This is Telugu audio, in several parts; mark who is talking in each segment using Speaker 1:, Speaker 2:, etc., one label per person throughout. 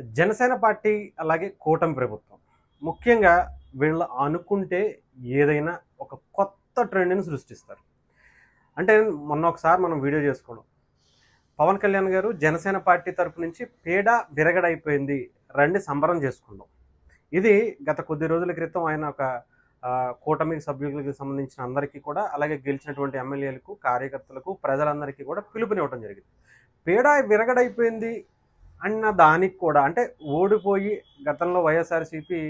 Speaker 1: జనసేన పార్టీ అలాగే కూటమి ప్రభుత్వం ముఖ్యంగా వీళ్ళు అనుకుంటే ఏదైనా ఒక కొత్త ట్రెండ్ని సృష్టిస్తారు. అంటే మొన్న ఒకసారి మనం వీడియో చేసుకోవడం, పవన్ కళ్యాణ్ గారు జనసేన పార్టీ తరపు నుంచి పేడ విరగడైపోయింది, రండి సంబరం చేసుకుందాం. ఇది గత కొద్ది రోజుల క్రితం ఆయన ఒక కూటమి సభ్యులకు సంబంధించిన అందరికీ కూడా, అలాగే గెలిచినటువంటి ఎమ్మెల్యేలకు, కార్యకర్తలకు, ప్రజలందరికీ కూడా పిలుపునివ్వడం జరిగింది. పేడ విరగడైపోయింది అన్న దానికి కూడా, అంటే ఓడిపోయి గతంలో వైఎస్ఆర్సీపీ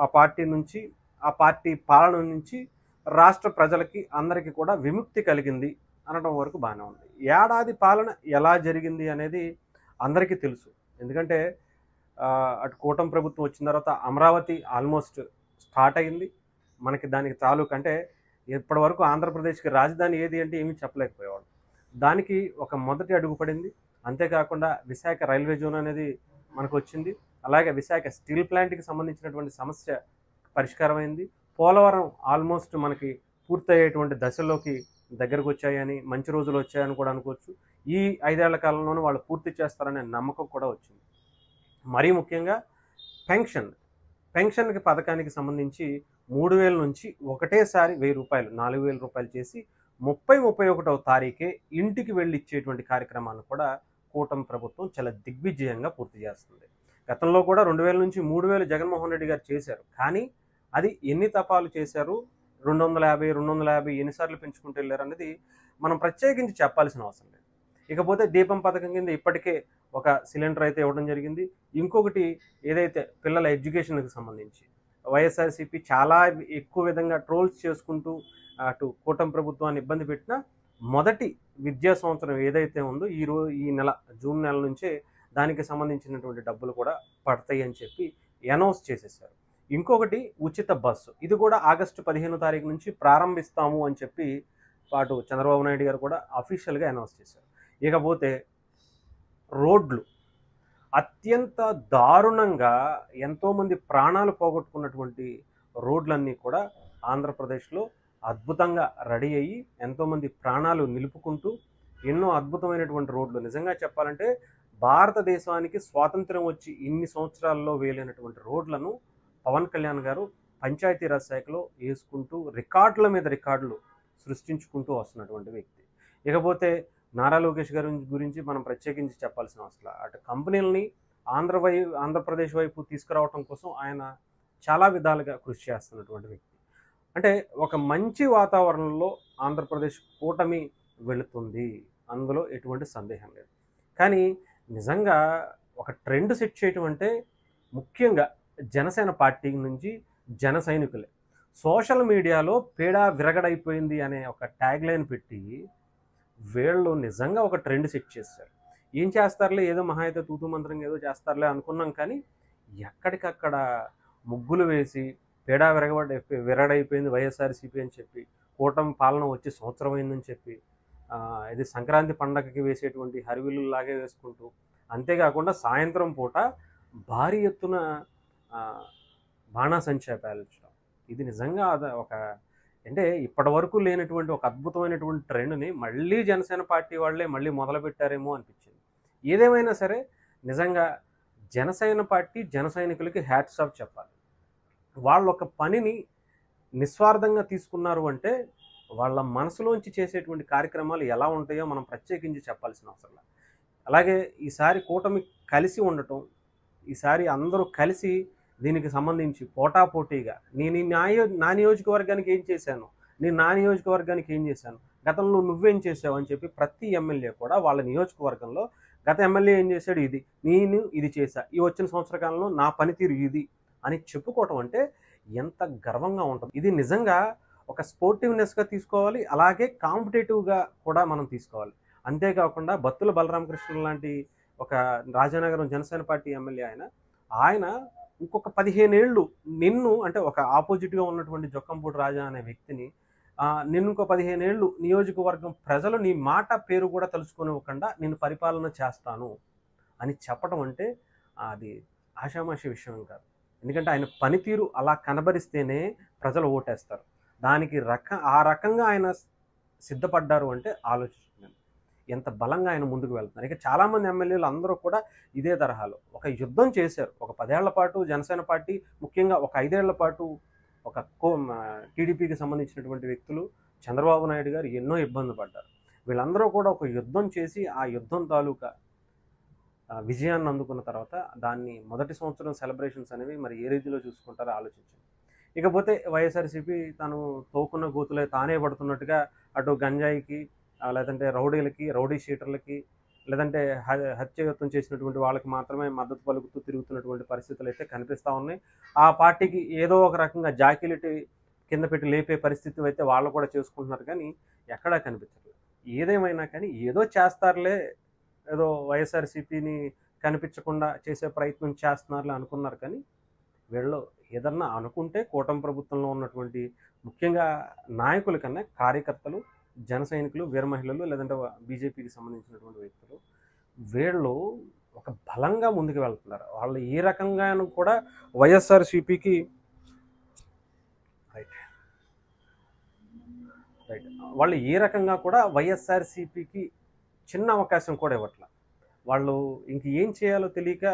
Speaker 1: ఆ పార్టీ నుంచి, ఆ పార్టీ పాలన నుంచి రాష్ట్ర ప్రజలకి అందరికీ కూడా విముక్తి కలిగింది అనడం వరకు బాగానే ఉంది. ఏడాది పాలన ఎలా జరిగింది అనేది అందరికీ తెలుసు. ఎందుకంటే అటు కూటమి ప్రభుత్వం వచ్చిన తర్వాత అమరావతి ఆల్మోస్ట్ స్టార్ట్ అయింది. మనకి దానికి తాలూకు అంటే ఇప్పటి వరకు ఆంధ్రప్రదేశ్కి రాజధాని ఏది అంటే ఏమీ చెప్పలేకపోయేవాడు. దానికి ఒక మొదటి అడుగు పడింది. అంతేకాకుండా విశాఖ రైల్వే జోన్ అనేది మనకు వచ్చింది. అలాగే విశాఖ స్టీల్ ప్లాంట్కి సంబంధించినటువంటి సమస్య పరిష్కారమైంది. పోలవరం ఆల్మోస్ట్ మనకి పూర్తయ్యేటువంటి దశలోకి దగ్గరకు వచ్చాయని, మంచి రోజులు వచ్చాయని కూడా అనుకోవచ్చు. ఈ 5 ఏళ్ల కాలంలోనూ వాళ్ళు పూర్తి చేస్తారనే నమ్మకం కూడా వచ్చింది. మరీ ముఖ్యంగా పెన్షన్కి పథకానికి సంబంధించి 3,000 నుంచి ఒకటేసారి 1,000 రూపాయలు, 4,000 రూపాయలు చేసి 31వ తారీఖే ఇంటికి వెళ్ళి ఇచ్చేటువంటి కార్యక్రమాన్ని కూడా కూటమి ప్రభుత్వం చాలా దిగ్విజయంగా పూర్తి చేస్తుంది. గతంలో కూడా 2,000 నుంచి 3,000 జగన్మోహన్ రెడ్డి గారు చేశారు. కానీ అది ఎన్ని తపాలు చేశారు, 250, 250 ఎన్నిసార్లు పెంచుకుంటూ వెళ్ళారు అనేది మనం ప్రత్యేకించి చెప్పాల్సిన అవసరం లేదు. ఇకపోతే దీపం పథకం కింద ఇప్పటికే ఒక సిలిండర్ అయితే ఇవ్వడం జరిగింది. ఇంకొకటి ఏదైతే పిల్లల ఎడ్యుకేషన్కి సంబంధించి వైఎస్ఆర్సీపీ చాలా ఎక్కువ విధంగా ట్రోల్స్ చేసుకుంటూ అటు కూటమి ప్రభుత్వాన్ని ఇబ్బంది పెట్టిన మొదటి విద్యా సంవత్సరం ఏదైతే ఉందో ఈ నెల జూన్ నెల నుంచే దానికి సంబంధించినటువంటి డబ్బులు కూడా పడతాయి అని చెప్పి అనౌన్స్ చేసేసారు. ఇంకొకటి ఉచిత బస్సు, ఇది కూడా ఆగస్టు 15వ తారీఖు నుంచి ప్రారంభిస్తాము అని చెప్పి అటు చంద్రబాబు నాయుడు గారు కూడా అఫీషియల్గా అనౌన్స్ చేశారు. ఇకపోతే రోడ్లు అత్యంత దారుణంగా ఎంతోమంది ప్రాణాలు పోగొట్టుకున్నటువంటి రోడ్లన్నీ కూడా ఆంధ్రప్రదేశ్లో అద్భుతంగా రెడీ అయ్యి ఎంతోమంది ప్రాణాలు నిలుపుకుంటూ ఎన్నో అద్భుతమైనటువంటి రోడ్లు, నిజంగా చెప్పాలంటే భారతదేశానికి స్వాతంత్రం వచ్చి ఇన్ని సంవత్సరాల్లో వేలైనటువంటి రోడ్లను పవన్ కళ్యాణ్ గారు పంచాయతీరాజ్ శాఖలో వేసుకుంటూ రికార్డుల మీద రికార్డులు సృష్టించుకుంటూ వస్తున్నటువంటి వ్యక్తి. ఇకపోతే నారా లోకేష్ గారి గురించి మనం ప్రత్యేకించి చెప్పాల్సిన అవసరం. అటు కంపెనీలని ఆంధ్రప్రదేశ్ వైపు తీసుకురావడం కోసం ఆయన చాలా విధాలుగా కృషి చేస్తున్నటువంటి వ్యక్తి. అంటే ఒక మంచి వాతావరణంలో ఆంధ్రప్రదేశ్ కూటమి వెళుతుంది, అందులో ఎటువంటి సందేహం లేదు. కానీ నిజంగా ఒక ట్రెండ్ సెట్ చేయటం అంటే ముఖ్యంగా జనసేన పార్టీ నుంచి జన సైనికులే. సోషల్ మీడియాలో పేడ విరగడైపోయింది అనే ఒక ట్యాగ్ లైన్ పెట్టి వీళ్ళు నిజంగా ఒక ట్రెండ్ సెట్ చేశారు. ఏం చేస్తారులే, ఏదో మహా అయితే తూతూ మంత్రంగా ఏదో చేస్తారులే అనుకున్నాం. కానీ ఎక్కడికక్కడ ముగ్గులు వేసి పేడ విరగడైపోయింది వైఎస్ఆర్సీపీ అని చెప్పి, కూటమి పాలన వచ్చి సంవత్సరం అయిందని చెప్పి, ఇది సంక్రాంతి పండగకి వేసేటువంటి హరివిల్లులాగే వేసుకుంటూ, అంతేకాకుండా సాయంత్రం పూట భారీ ఎత్తున బాణాసంచా పేల్చడం, ఇది నిజంగా ఒక అంటే ఇప్పటి వరకు లేనటువంటి ఒక అద్భుతమైనటువంటి ట్రెండ్ని మళ్ళీ జనసేన పార్టీ వాళ్ళే మళ్ళీ మొదలుపెట్టారేమో అనిపించింది. ఏదేమైనా సరే నిజంగా జనసేన పార్టీ జన సైనికులకి హ్యాట్స్ ఆఫ్ చెప్పాలి. వాళ్ళు ఒక పనిని నిస్వార్థంగా తీసుకున్నారు అంటే వాళ్ళ మనసులోంచి చేసేటువంటి కార్యక్రమాలు ఎలా ఉంటాయో మనం ప్రత్యేకించి చెప్పాల్సిన అవసరం లేదు. అలాగే ఈసారి కూటమి కలిసి ఉండటం, ఈసారి అందరూ కలిసి దీనికి సంబంధించి పోటాపోటీగా నేను నా నియోజకవర్గానికి ఏం చేశాను, నేను నా నియోజకవర్గానికి ఏం చేశాను, గతంలో నువ్వేం చేసావు అని చెప్పి ప్రతి ఎమ్మెల్యే కూడా వాళ్ళ నియోజకవర్గంలో గత ఎమ్మెల్యే ఏం చేశాడు, నేను ఇది చేశా, ఈ వచ్చిన సంవత్సర కాలంలో నా పనితీరు ఇది అని చెప్పుకోవటం అంటే ఎంత గర్వంగా ఉంటుంది. ఇది నిజంగా ఒక స్పోర్టివ్నెస్గా తీసుకోవాలి, అలాగే కాంపిటేటివ్గా కూడా మనం తీసుకోవాలి. అంతేకాకుండా బత్తుల బలరామకృష్ణ లాంటి ఒక రాజానగరం జనసేన పార్టీ ఎమ్మెల్యే ఆయన ఇంకొక 15 ఏళ్ళు నిన్ను, అంటే ఒక ఆపోజిట్గా ఉన్నటువంటి జొక్కంపూడి రాజా అనే వ్యక్తిని, నిన్ను ఇంకో 15 ఏళ్ళు నియోజకవర్గం ప్రజలు నీ మాట పేరు కూడా తలుచుకోనివ్వకుండా నేను పరిపాలన చేస్తాను అని చెప్పడం అంటే అది ఆషామాషి విషయం కాదు. ఎందుకంటే ఆయన పనితీరు అలా కనబరిస్తేనే ప్రజలు ఓటేస్తారు. దానికి ఆ రకంగా ఆయన సిద్ధపడ్డారు అంటే ఆలోచించండి. ఎంత బలంగా ఆయన ముందుకు వెళ్తున్నారు. ఇక చాలామంది ఎమ్మెల్యేలు అందరూ కూడా ఇదే తరహాలో ఒక యుద్ధం చేశారు. ఒక 10 ఏళ్ల పాటు జనసేన పార్టీ, ముఖ్యంగా ఒక 5 ఏళ్ల పాటు ఒక టీడీపీకి సంబంధించినటువంటి వ్యక్తులు, చంద్రబాబు నాయుడు గారు ఎన్నో ఇబ్బంది పడ్డారు. వీళ్ళందరూ కూడా ఒక యుద్ధం చేసి ఆ యుద్ధం తాలూకా విజయాన్ని అందుకున్న తర్వాత దాన్ని మొదటి సంవత్సరం సెలబ్రేషన్స్ అనేవి మరి ఏ రీతిలో చూసుకుంటారో ఆలోచించండి. ఇకపోతే వైఎస్ఆర్సీపీ తను తోకున్న గోతులే తానే పడుతున్నట్టుగా అటు గంజాయికి, లేదంటే రౌడీలకి, రౌడీ షీటర్లకి, లేదంటే హత్యాయత్నం చేసినటువంటి వాళ్ళకి మాత్రమే మద్దతు పలుకుతూ తిరుగుతున్నటువంటి పరిస్థితులు అయితే కనిపిస్తూ ఉన్నాయి. ఆ పార్టీకి ఏదో ఒక రకంగా జాకీలెట్టి కింద పెట్టి లేపే పరిస్థితి అయితే వాళ్ళు కూడా చేసుకుంటున్నారు, కానీ ఎక్కడా కనిపించట్లేదు. ఏదేమైనా కానీ ఏదో చేస్తారులే, ఏదో వైఎస్ఆర్సీపీని కనిపించకుండా చేసే ప్రయత్నం చేస్తున్నారులే అనుకున్నారు, కానీ వీళ్ళు ఏదన్నా అనుకుంటే కూటమి ప్రభుత్వంలో ఉన్నటువంటి ముఖ్యంగా నాయకుల కన్నా కార్యకర్తలు, జన సైనికులు, వీర మహిళలు, లేదంటే బీజేపీకి సంబంధించినటువంటి వ్యక్తులు వీళ్ళు ఒక బలంగా ముందుకు వెళ్తున్నారు. వాళ్ళు ఏ రకంగానూ కూడా వైఎస్ఆర్సీపీకి రైట్ రైట్ వాళ్ళు ఏ రకంగా కూడా వైఎస్ఆర్సీపీకి చిన్న అవకాశం కూడా ఇవ్వట్ల. వాళ్ళు ఇంక ఏం చేయాలో తెలియక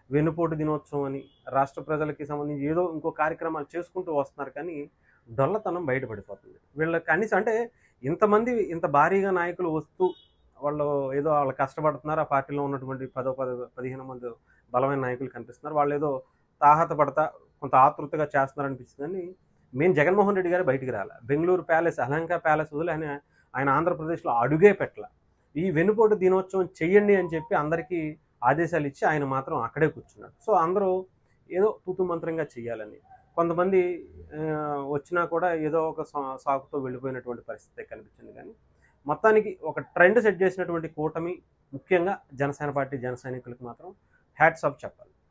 Speaker 1: వెన్నుపోటు దినోత్సవం అని రాష్ట్ర ప్రజలకి సంబంధించి ఏదో ఇంకో కార్యక్రమాలు చేసుకుంటూ వస్తున్నారు, కానీ డొల్లతనం బయటపడిపోతుంది వీళ్ళకి. కనీసం అంటే ఇంతమంది ఇంత భారీగా నాయకులు వస్తూ వాళ్ళు ఏదో వాళ్ళు కష్టపడుతున్నారు. ఆ పార్టీలో ఉన్నటువంటి 15 మంది బలమైన నాయకులు కనిపిస్తున్నారు. వాళ్ళు ఏదో తాహత పడతా కొంత ఆతృతగా చేస్తున్నారు అనిపిస్తుంది, కానీ మెయిన్ జగన్మోహన్ రెడ్డి గారు బయటికి రాలే. బెంగళూరు ప్యాలెస్, అలంకా ప్యాలెస్ వదిలి ఆయన ఆంధ్రప్రదేశ్లో అడుగే పెట్టల. ఈ వెన్నుపోటు దినోత్సవం చెయ్యండి అని చెప్పి అందరికీ ఆదేశాలు ఇచ్చి ఆయన మాత్రం అక్కడే కూర్చున్నాడు. సో అందరూ ఏదో తూతు మంత్రంగా చెయ్యాలని, కొంతమంది వచ్చినా కూడా ఏదో ఒక సాకుతో వెళ్ళిపోయినటువంటి పరిస్థితి కనిపించింది. కానీ మొత్తానికి ఒక ట్రెండ్ సెట్ చేసినటువంటి కూటమి, ముఖ్యంగా జనసేన పార్టీ జన సైనికులకు మాత్రం హ్యాట్స్ ఆఫ్ చెప్పాలి.